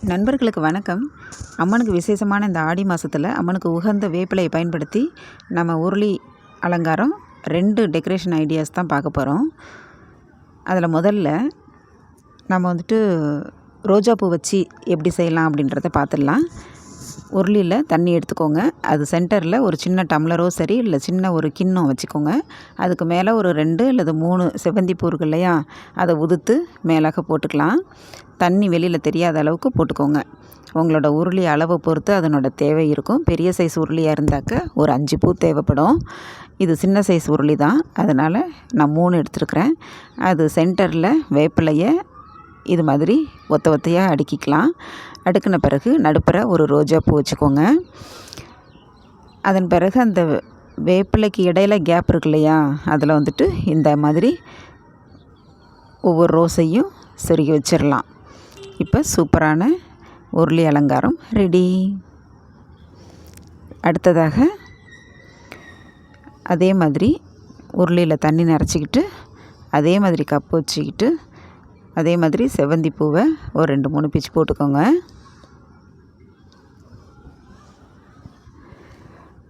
நண்பர்களுக்கு வணக்கம். அம்மனுக்கு விசேஷமான இந்த ஆடி மாதத்தில் அம்மனுக்கு உகந்த வேப்பிலையை பயன்படுத்தி நம்ம உருளி அலங்காரம் 2 டெக்கரேஷன் ஐடியாஸ் தான் பார்க்க போகிறோம். அதில் முதல்ல நம்ம ரோஜாப்பூ வச்சு எப்படி செய்யலாம் அப்படின்றத பார்த்துடலாம். உருளியில் தண்ணி எடுத்துக்கோங்க. அது சென்டரில் ஒரு சின்ன டம்ளரோ சரி இல்லை சின்ன ஒரு கிண்ணம் வச்சுக்கோங்க. அதுக்கு மேலே ஒரு 2 அல்லது 3 செவ்வந்தி பூ இருக்கு இல்லையா, அதை உதுத்து மேலாக போட்டுக்கலாம். தண்ணி வெளியில் தெரியாத அளவுக்கு போட்டுக்கோங்க. உங்களோட உருளி அளவை பொறுத்து அதனோட தேவை இருக்கும். பெரிய சைஸ் உருளியாக இருந்தாக்க ஒரு 5 பூ தேவைப்படும். இது சின்ன சைஸ் உருளி தான், அதனால் நான் 3 எடுத்துருக்கிறேன். அது சென்டரில் வேப்பிலையை இது மாதிரி ஒத்தையாக அடுக்கிக்கலாம். அடுக்கின பிறகு நடுப்புற ஒரு ரோஜா பூ வச்சுக்கோங்க. அதன் பிறகு அந்த வேப்பிலைக்கு இடையில கேப் இருக்கு இல்லையா, அதில் இந்த மாதிரி ஒவ்வொரு ரோஸையும் சொருகி வச்சிடலாம். இப்போ சூப்பரான உருளி அலங்காரம் ரெடி. அடுத்ததாக அதே மாதிரி உருளியில் தண்ணி நிறச்சிக்கிட்டு அதே மாதிரி கப்பு வச்சுக்கிட்டு அதே மாதிரி செவ்வந்தி பூவை ஒரு 2-3 பிச்சு போட்டுக்கோங்க.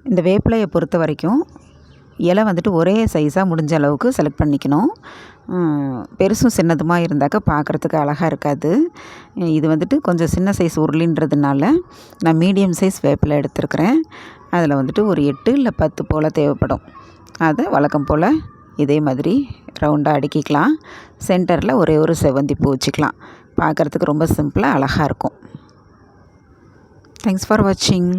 இந்த வேப்பிலையை பொறுத்த வரைக்கும் இலை ஒரே சைஸாக முடிஞ்ச அளவுக்கு செலக்ட் பண்ணிக்கணும். பெருசும் சின்னதுமா இருந்தாக்க பார்க்குறதுக்கு அழகாக இருக்காது. இது கொஞ்சம் சின்ன சைஸ் உருளின்றதுனால நான் மீடியம் சைஸ் வேப்பிலை எடுத்துருக்கிறேன். அதில் ஒரு 8 இல்லை 10 போல் தேவைப்படும். அதை வழக்கம் போல் இதே மாதிரி ரவுண்டாக அடுக்கிக்கலாம். சென்டரில் ஒரே ஒரு செவ்வந்தி பூ வச்சுக்கலாம். பார்க்குறதுக்கு ரொம்ப சிம்பிளாக அழகாக இருக்கும். தேங்க்ஸ் ஃபார் வாட்சிங்.